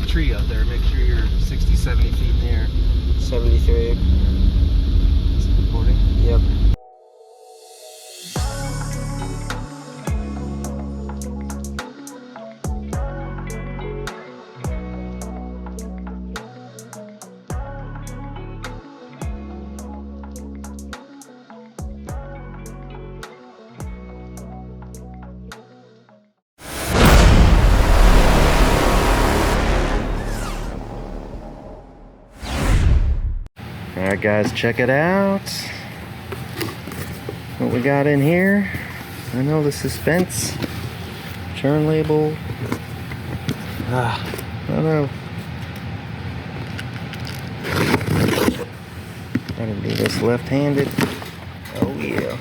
big tree out there. Make sure you're 60, 70 feet in the air. 73. Is it recording? Yep. Alright guys, check it out. What we got in here. I know the suspense. Turn label. I don't know. Gotta do this left-handed. Oh yeah.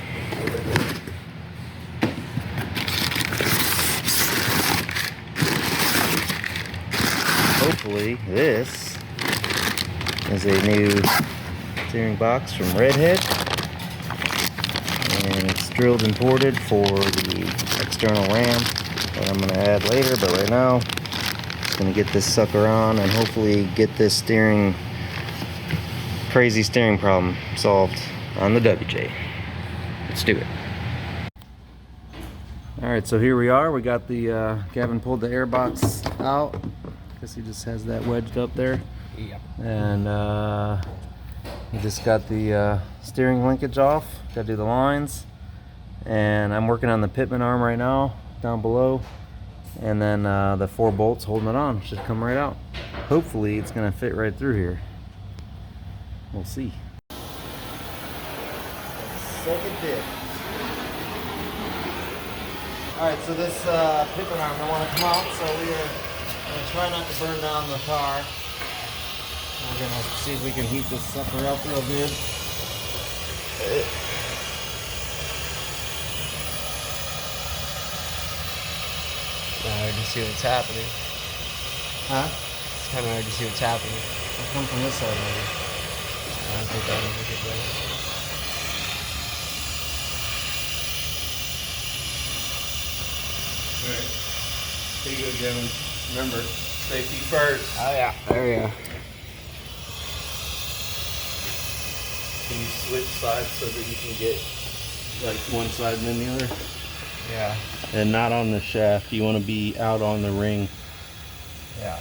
Hopefully this is a new steering box from RedHead, and it's drilled and ported for the external ram that I'm going to add later, but right now just going to get this sucker on and hopefully get this crazy steering problem solved on the WJ. Let's do it. Alright, so here we are. We got the Gavin pulled the air box out. Guess he just has that wedged up there. Yep. And we just got the steering linkage off. Gotta do the lines. And I'm working on the pitman arm right now, down below. And then the 4 bolts holding it on should come right out. Hopefully it's gonna fit right through here. We'll see. Second bit. Alright, so this pitman arm, I want to come out, so we're gonna try not to burn down the car. We're gonna see if we can heat this sucker up real good. Hard to see what's happening. Huh? It's kind of hard to see what's happening. I'll come from this side maybe. I don't think that'll make it right. Alright. Stay good, Gavin. Remember, safety first. Oh yeah, there we go. Can you switch sides so that you can get like one side and then the other? Yeah. And not on the shaft. You want to be out on the ring. Yeah.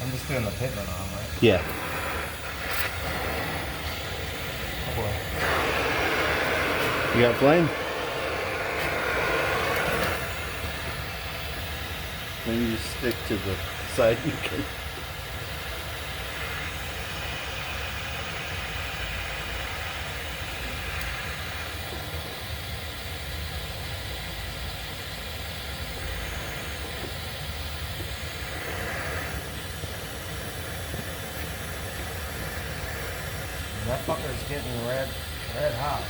I'm just doing the pitman arm, right? Yeah. Oh boy. You got flame? Maybe you stick to the side you can. That fucker's getting red hot.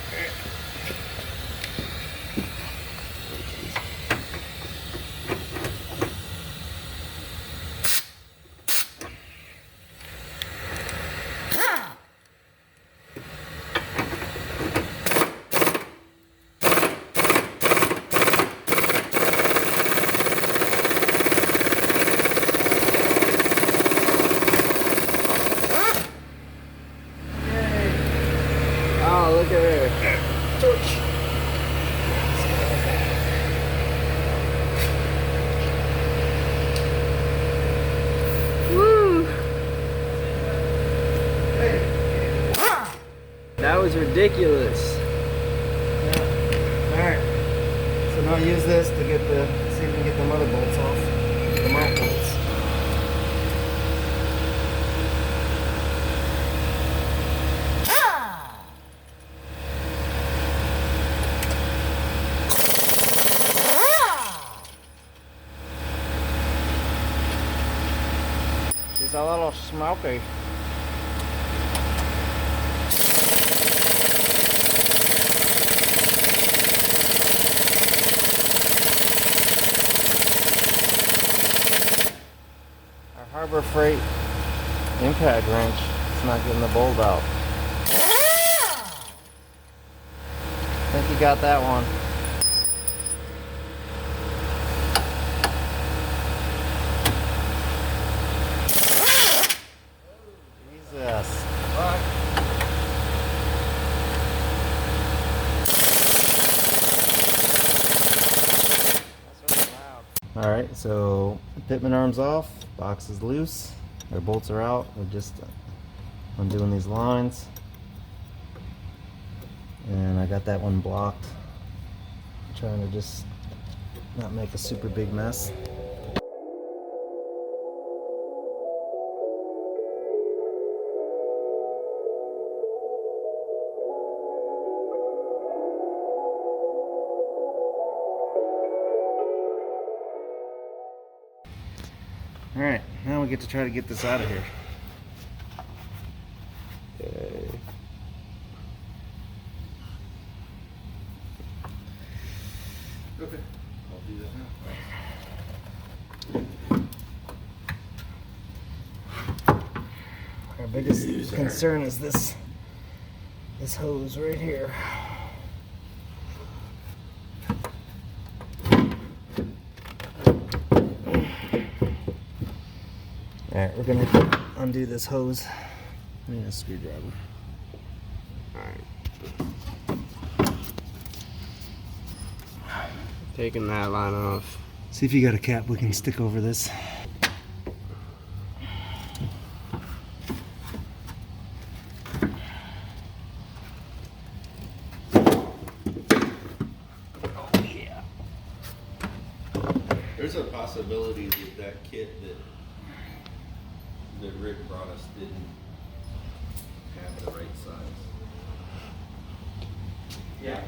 Oh, look at her. Woo! That was ridiculous. Yeah. Alright. So now use this to see if we can get the mother bolts off. The mount bolts. She's a little smoky. Our Harbor Freight impact wrench is not getting the bolt out. I think you got that one. Alright, so pitman arm's off, box is loose, our bolts are out. We're just undoing these lines. And I got that one blocked. I'm trying to just not make a super big mess. Alright, now we get to try to get this out of here. Okay. Okay, I'll do that now. Our biggest concern is this hose right here. Alright, we're gonna undo this hose. I need a screwdriver. Alright. Taking that line off. See if you got a cap we can stick over this. There's a possibility that that kit that Rick brought us didn't have the right size. Yeah.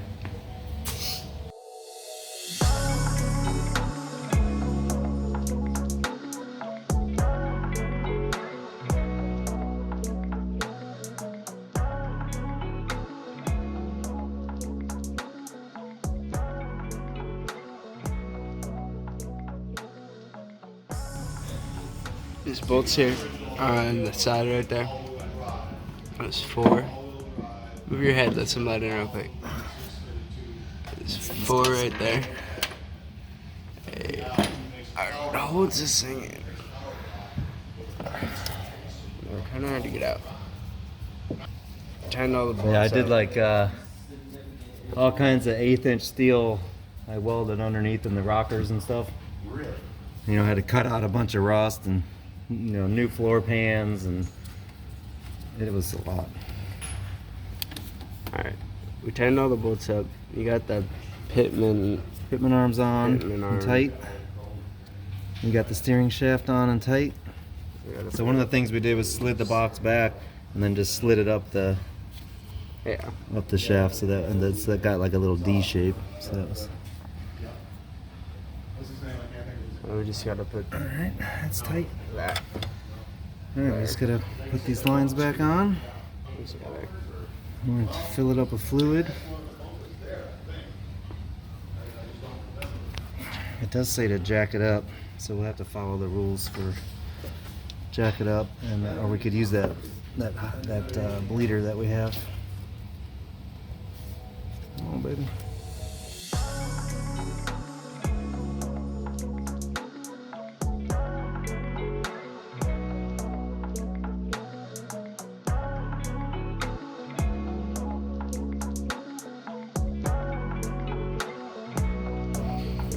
These bolts here on the side right there. That's 4. Move your head, let some light in real quick. There's 4 right there. Hey, alright, holds this thing in. They're kind of hard to get out. Tighten all the bolts. Yeah, I did up. like all kinds of 1/8" steel. I welded underneath in the rockers and stuff. You know, had to cut out a bunch of rust and new floor pans, and it was a lot. Alright, we tightened all the bolts up. You got the pitman arms on Pitman arm. and tight. You got the steering shaft on and tight. So one of the things we did was slid the box back and then just slid it up the shaft, so that got like a little D shape. So that was. We just gotta put All right, that's tight. that. All right, we just gotta put these lines back on. Just gotta I'm gonna fill it up with fluid. It does say to jack it up, so we'll have to follow the rules for jack it up, and or we could use that bleeder that we have. Come on, baby.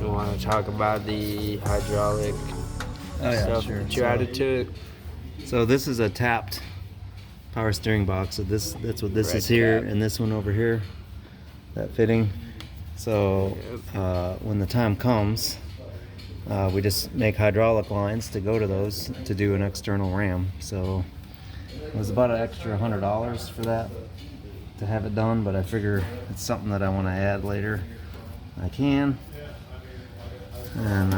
We want to talk about the hydraulic stuff that you added to it. So this is a tapped power steering box. So that's what this Red is here, cap. and this one over here, that fitting. So when the time comes, we just make hydraulic lines to go to those to do an external ram. So it was about an extra $100 for that to have it done, but I figure it's something that I want to add later. I can, and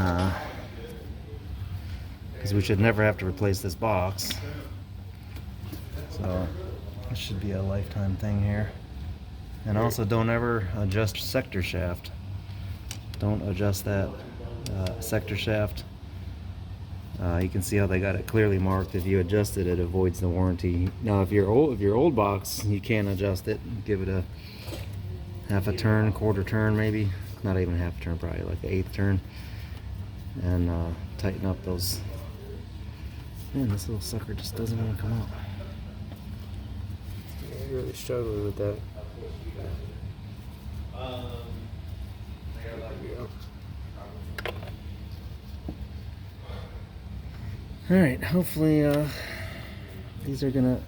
because we should never have to replace this box. So this should be a lifetime thing here. And also, don't ever adjust sector shaft. Don't adjust that sector shaft. You can see how they got it clearly marked. If you adjust it, it avoids the warranty. Now, if your old box, you can adjust it. Give it a half a turn, quarter turn, maybe. Not even half a turn, probably like an 1/8 turn. And tighten up those. Man, this little sucker just doesn't want to come out. I'm really struggling with that. There we go. Alright, hopefully these are gonna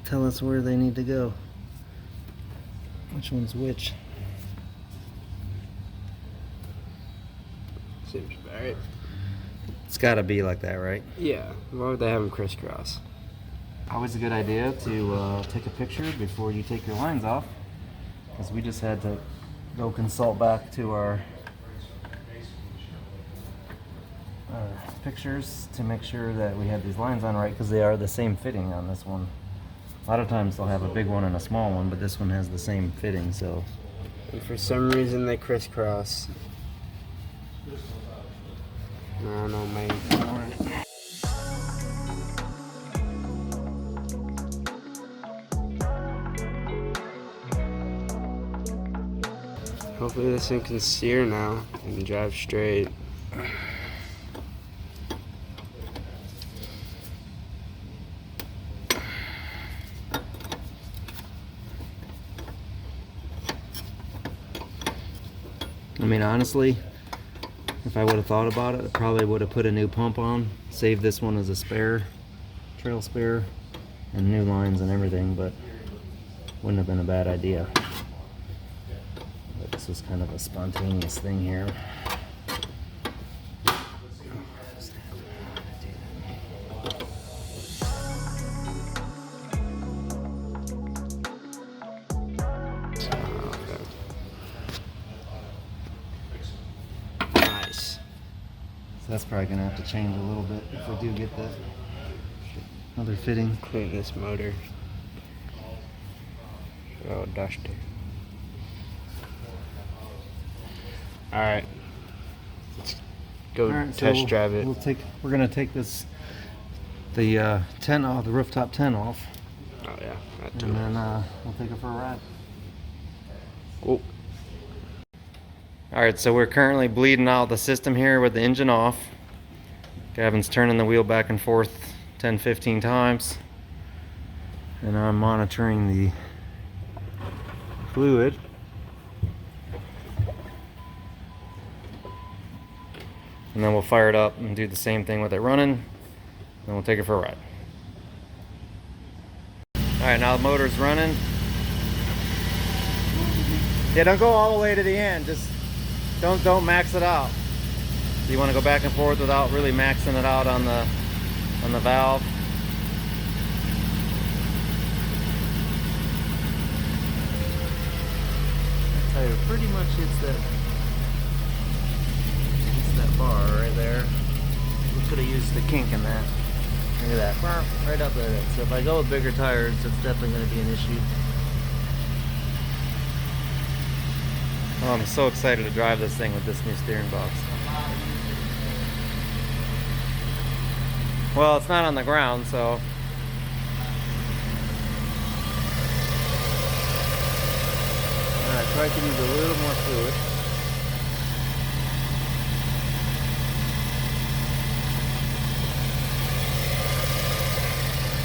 tell us where they need to go. Which one's which? Seems right. It's gotta be like that, right? Yeah. Why would they have them crisscross? Always a good idea to take a picture before you take your lines off, because we just had to go consult back to our pictures to make sure that we had these lines on right, because they are the same fitting on this one. A lot of times they'll have a big one and a small one, but this one has the same fitting, so. And for some reason they crisscross. I don't know, maybe. Hopefully this thing can steer now and drive straight. I mean, honestly, if I would have thought about it, I probably would have put a new pump on, saved this one as a spare, trail spare, and new lines and everything, but wouldn't have been a bad idea. But this was kind of a spontaneous thing here. Nice. So that's probably gonna have to change a little bit if we do get that other fitting. Clean this motor. Oh, dusty. Alright. Let's go Alright, test drive it. We're gonna take the tent off, the rooftop tent off, Oh yeah, that too. and then we'll take it for a ride. Cool. Alright, so we're currently bleeding out the system here with the engine off. Gavin's turning the wheel back and forth 10-15 times. And I'm monitoring the fluid. And then we'll fire it up and do the same thing with it running. Then we'll take it for a ride. Alright, now the motor's running. Yeah, don't go all the way to the end. Just don't max it out. You want to go back and forth without really maxing it out on the valve. I tell you, pretty much hits that bar right there. We could have used the kink in that. Look at that, right up there. So if I go with bigger tires, it's definitely going to be an issue. Oh, I'm so excited to drive this thing with this new steering box. Well, it's not on the ground, so. Alright, try to use a little more fluid.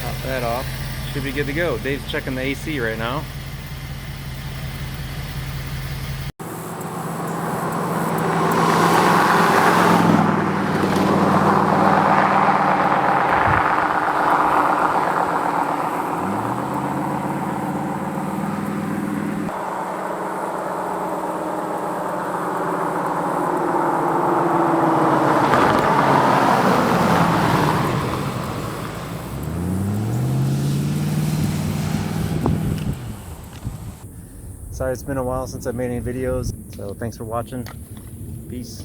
Top that off. Should be good to go. Dave's checking the AC right now. Sorry, it's been a while since I've made any videos, so thanks for watching. Peace.